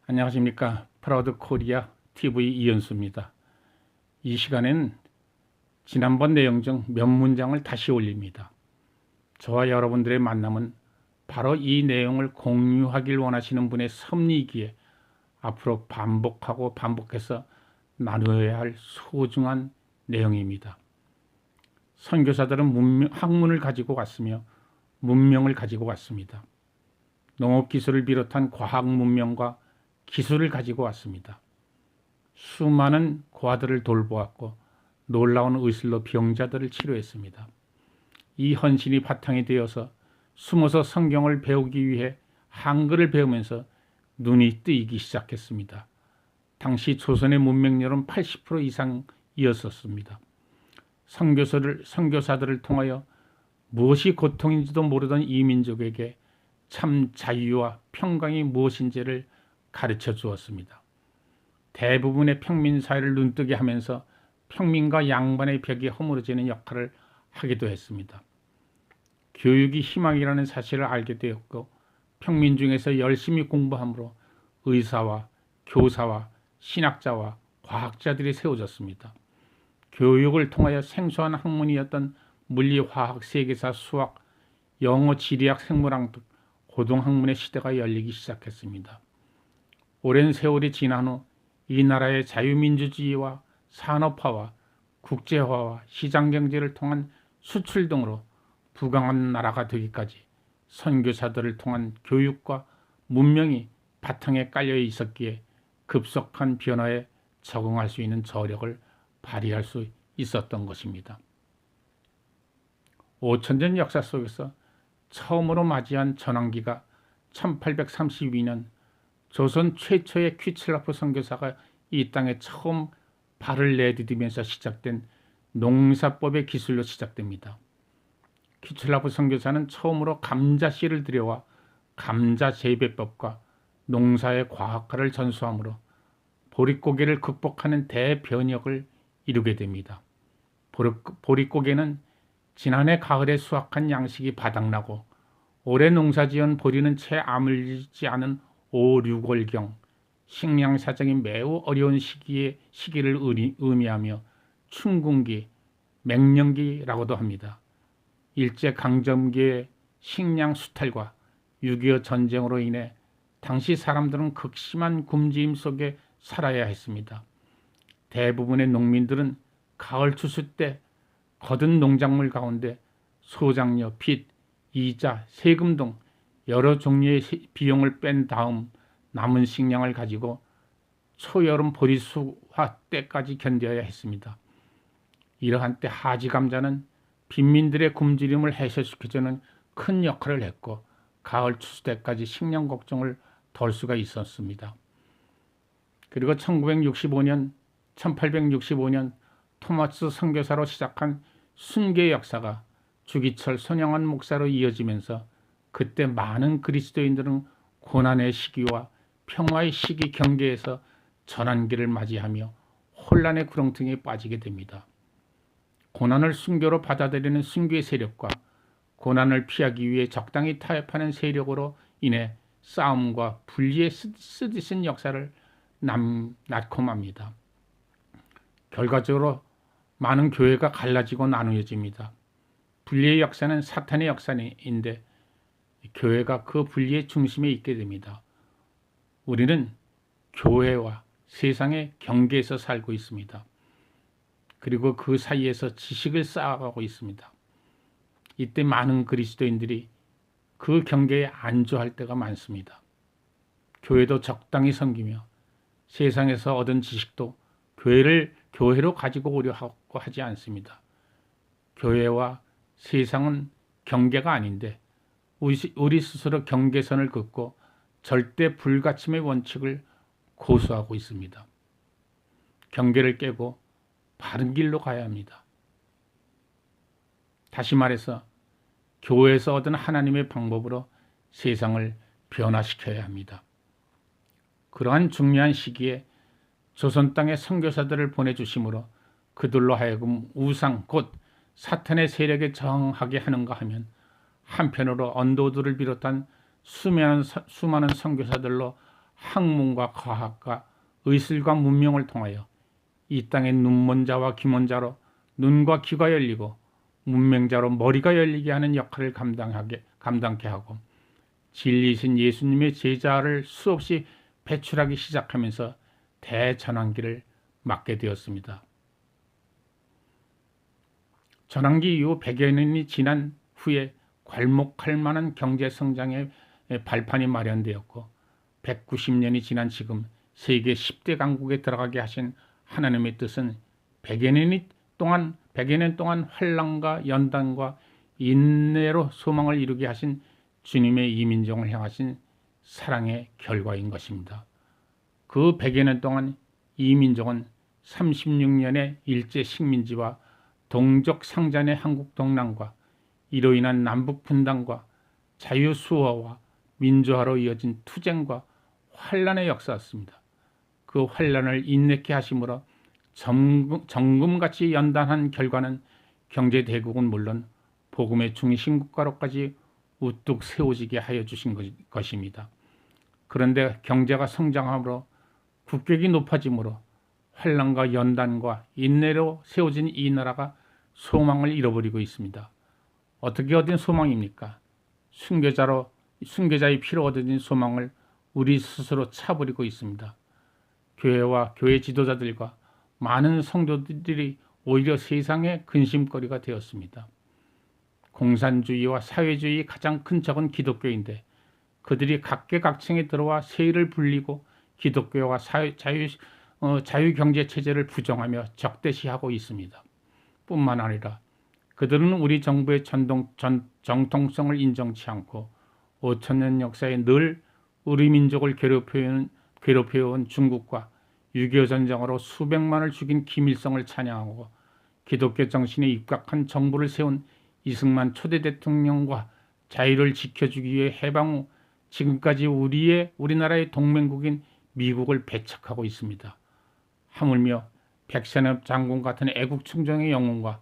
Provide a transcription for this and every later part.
안녕하십니까. 프라우드 코리아 TV 이현수입니다. 이 시간에는 지난번 내용 중 몇 문장을 다시 올립니다. 저와 여러분들의 만남은 바로 이 내용을 공유하길 원하시는 분의 섭리이기에 앞으로 반복하고 반복해서 나누어야 할 소중한 내용입니다. 선교사들은 학문을 가지고 왔으며 문명을 가지고 왔습니다. 농업기술을 비롯한 과학 문명과 기술을 가지고 왔습니다. 수많은 고아들을 돌보았고 놀라운 의술로 병자들을 치료했습니다. 이 헌신이 바탕이 되어서 숨어서 성경을 배우기 위해 한글을 배우면서 눈이 뜨이기 시작했습니다. 당시 조선의 문맹률은 80% 이상이었습니다. 선교사들을 통하여 무엇이 고통인지도 모르던 이 민족에게 참 자유와 평강이 무엇인지를 가르쳐 주었습니다. 대부분의 평민 사회를 눈뜨게 하면서 평민과 양반의 벽이 허물어지는 역할을 하기도 했습니다. 교육이 희망이라는 사실을 알게 되었고 평민 중에서 열심히 공부함으로 의사와 교사와 신학자와 과학자들이 세워졌습니다. 교육을 통하여 생소한 학문이었던 물리, 화학, 세계사, 수학, 영어, 지리학, 생물학 등 고등학문의 시대가 열리기 시작했습니다. 오랜 세월이 지난 후 이 나라의 자유민주주의와 산업화와 국제화와 시장경제를 통한 수출 등으로 부강한 나라가 되기까지 선교사들을 통한 교육과 문명이 바탕에 깔려 있었기에 급속한 변화에 적응할 수 있는 저력을 발휘할 수 있었던 것입니다. 5천년 역사 속에서 처음으로 맞이한 전환기가 1832년 조선 최초의 퀴슬라프 선교사가 이 땅에 처음 발을 내디디면서 시작된 농사법의 기술로 시작됩니다. 퀴슬라프 선교사는 처음으로 감자 씨를 들여와 감자 재배법과 농사의 과학화를 전수하므로 보릿고개를 극복하는 대변혁을 이루게 됩니다. 보릿고개는 지난해 가을에 수확한 양식이 바닥나고 올해 농사지은 보리는 채 아물지 않은 5, 6월경 식량 사정이 매우 어려운 시기를 의미하며 춘궁기, 맹년기라고도 합니다. 일제강점기의 식량 수탈과 6.25 전쟁으로 인해 당시 사람들은 극심한 굶주림 속에 살아야 했습니다. 대부분의 농민들은 가을 추수 때 거둔 농작물 가운데 소장료, 빚, 이자, 세금 등 여러 종류의 비용을 뺀 다음 남은 식량을 가지고 초여름 보리수화 때까지 견뎌야 했습니다. 이러한 때 하지 감자는 빈민들의 굶주림을 해소시켜주는 큰 역할을 했고 가을 추수 때까지 식량 걱정을 덜 수가 있었습니다. 그리고 1865년 토마스 선교사로 시작한 순교 역사가 주기철 손영환 목사로 이어지면서 그때 많은 그리스도인들은 고난의 시기와 평화의 시기 경계에서 전환기를 맞이하며 혼란의 구렁텅이에 빠지게 됩니다. 고난을 순교로 받아들이는 순교의 세력과 고난을 피하기 위해 적당히 타협하는 세력으로 인해 싸움과 분리의 쓰디쓴 역사를 낳고 맙니다. 결과적으로 많은 교회가 갈라지고 나누어집니다. 분리의 역사는 사탄의 역사인데 교회가 그 분리의 중심에 있게 됩니다. 우리는 교회와 세상의 경계에서 살고 있습니다. 그리고 그 사이에서 지식을 쌓아가고 있습니다. 이때 많은 그리스도인들이 그 경계에 안주할 때가 많습니다. 교회도 적당히 섬기며 세상에서 얻은 지식도 교회로 가지고 오려고 하지 않습니다. 교회와 세상은 경계가 아닌데 우리 스스로 경계선을 긋고 절대 불가침의 원칙을 고수하고 있습니다. 경계를 깨고 바른 길로 가야 합니다. 다시 말해서 교회에서 얻은 하나님의 방법으로 세상을 변화시켜야 합니다. 그러한 중요한 시기에 조선 땅에 선교사들을 보내주심으로 그들로 하여금 우상 곧 사탄의 세력에 저항하게 하는가 하면 한편으로 언도들을 비롯한 수많은 선교사들로 학문과 과학과 의술과 문명을 통하여 이 땅의 눈먼 자와 귀먼 자로 눈과 귀가 열리고 문맹자로 머리가 열리게 하는 역할을 감당케 하고 진리이신 예수님의 제자를 수없이 배출하기 시작하면서 대전환기를 맞게 되었습니다. 전환기 이후 100여 년이 지난 후에 괄목할 만한 경제 성장의 발판이 마련되었고 190년이 지난 지금 세계 10대 강국에 들어가게 하신 하나님의 뜻은 100여 년 동안 환난과 연단과 인내로 소망을 이루게 하신 주님의 이민족을 향하신 사랑의 결과인 것입니다. 그 100여 년 동안 이민족은 36년의 일제 식민지와 동족 상잔의 한국 동란과 이로 인한 남북 분단과 자유수호와 민주화로 이어진 투쟁과 환란의 역사였습니다. 그 환란을 인내케 하심으로 정금같이 연단한 결과는 경제대국은 물론 복음의 중심국가로까지 우뚝 세워지게 하여 주신 것입니다. 그런데 경제가 성장함으로 국격이 높아짐으로 환란과 연단과 인내로 세워진 이 나라가 소망을 잃어버리고 있습니다. 어떻게 얻은 소망입니까? 순교자의 피로 얻어진 소망을 우리 스스로 차버리고 있습니다. 교회와 교회 지도자들과 많은 성도들이 오히려 세상의 근심거리가 되었습니다. 공산주의와 사회주의의 가장 큰 적은 기독교인데 그들이 각계각층에 들어와 세일을 불리고 기독교와 자유경제체제를 부정하며 적대시하고 있습니다. 뿐만 아니라 그들은 우리 정부의 정통성을 인정치 않고 5천년 역사에 늘 우리 민족을 괴롭혀온 중국과 6.25 전쟁으로 수백만을 죽인 김일성을 찬양하고 기독교 정신에 입각한 정부를 세운 이승만 초대 대통령과 자유를 지켜주기 위해 해방 후 지금까지 우리나라의 동맹국인 미국을 배척하고 있습니다. 하물며 백선엽 장군 같은 애국 충정의 영웅과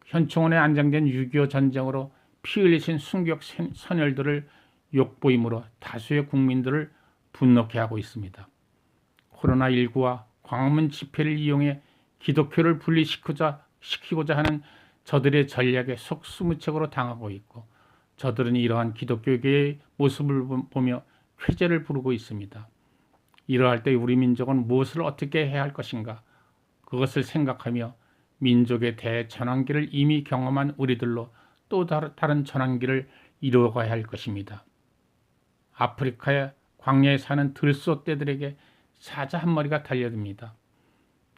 현충원에 안장된 6.25 전쟁으로 피 흘리신 순교적 선열들을 욕보임으로 다수의 국민들을 분노케 하고 있습니다. 코로나19와 광화문 집회를 이용해 기독교를 분리시키고자 하는 저들의 전략에 속수무책으로 당하고 있고 저들은 이러한 기독교계의 모습을 보며 쾌재를 부르고 있습니다. 이러할 때 우리 민족은 무엇을 어떻게 해야 할 것인가? 그것을 생각하며 민족의 대전환기를 이미 경험한 우리들로 또 다른 전환기를 이루어가야 할 것입니다. 아프리카의 광야에 사는 들소떼들에게 사자 한 마리가 달려듭니다.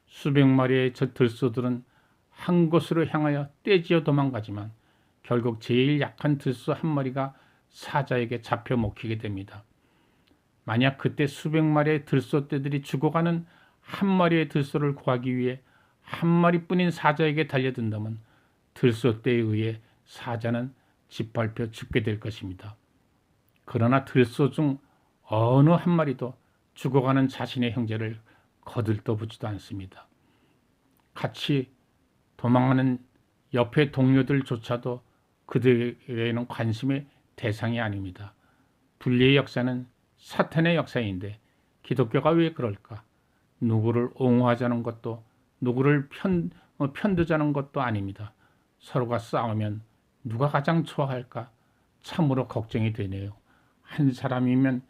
수백 마리의 저 들소들은 한 곳으로 향하여 떼지어 도망가지만 결국 제일 약한 들소 한 마리가 사자에게 잡혀 먹히게 됩니다. 만약 그때 수백 마리의 들소떼들이 죽어가는 한 마리의 들소를 구하기 위해 한 마리뿐인 사자에게 달려든다면 들소떼에 의해 사자는 짓밟혀 죽게 될 것입니다. 그러나 들소 중 어느 한 마리도 죽어가는 자신의 형제를 거들떠보지도 않습니다. 같이 도망하는 옆의 동료들조차도 그들에게는 관심의 대상이 아닙니다. 분리의 역사는 사탄의 역사인데 기독교가 왜 그럴까? 누구를 옹호하자는 것도 누구를 편드자는 것도 아닙니다. 서로가 싸우면 누가 가장 좋아할까? 참으로 걱정이 되네요. 한 사람이면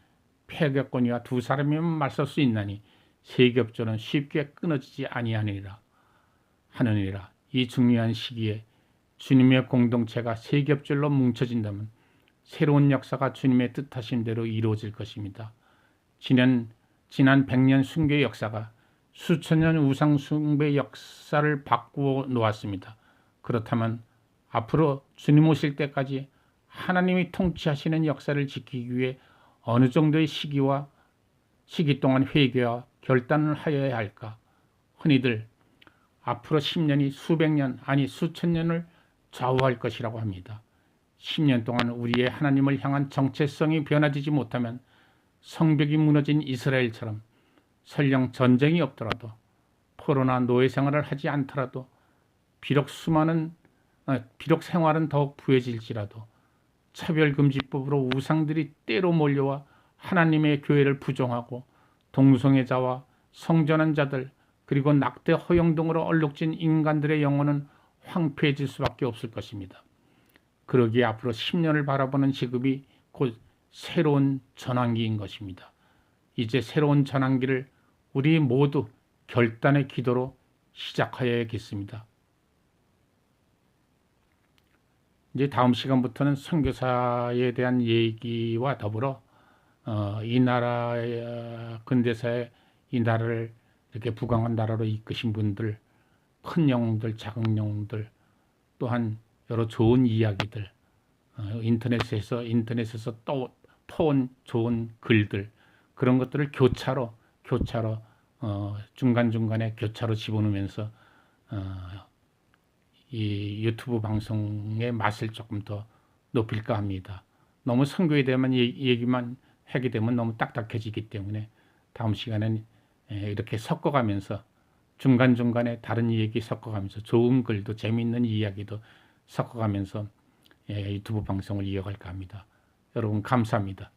패객권이와 두 사람이면 맞설 수 있나니 세겹절은 쉽게 끊어지지 아니하느니라. 이 중요한 시기에 주님의 공동체가 세겹절로 뭉쳐진다면 새로운 역사가 주님의 뜻하신 대로 이루어질 것입니다. 지난 100년 순교의 역사가 수천 년 우상 숭배 역사를 바꾸어 놓았습니다. 그렇다면 앞으로 주님 오실 때까지 하나님이 통치하시는 역사를 지키기 위해 어느 정도의 시기 동안 회개와 결단을 하여야 할까? 흔히들 앞으로 10년이 수백 년 아니 수천 년을 좌우할 것이라고 합니다. 10년 동안 우리의 하나님을 향한 정체성이 변화되지 못하면 성벽이 무너진 이스라엘처럼 설령 전쟁이 없더라도 포로나 노예 생활을 하지 않더라도 비록 생활은 더욱 부해질지라도 차별금지법으로 우상들이 때로 몰려와 하나님의 교회를 부정하고 동성애자와 성전한 자들 그리고 낙태 허용 등으로 얼룩진 인간들의 영혼은 황폐해질 수밖에 없을 것입니다. 그러기에 앞으로 10년을 바라보는 시급이 곧 새로운 전환기인 것입니다. 이제 새로운 전환기를 우리 모두 결단의 기도로 시작하여야겠습니다. 이제 다음 시간부터는 선교사에 대한 얘기와 더불어 이 나라 근대사에 이 나라를 이렇게 부강한 나라로 이끄신 분들, 큰 영웅들, 작은 영웅들, 또한 여러 좋은 이야기들, 인터넷에서 또 퍼온 좋은 글들, 그런 것들을 교차로 중간중간에 교차로 집어넣으면서 이 유튜브 방송의 맛을 조금 더 높일까 합니다. 너무 선교에 대한 얘기만 하게 되면 너무 딱딱해지기 때문에 다음 시간엔 이렇게 섞어가면서 중간중간에 다른 얘기 섞어가면서 좋은 글도 재미있는 이야기도 섞어가면서 유튜브 방송을 이어갈까 합니다. 여러분 감사합니다.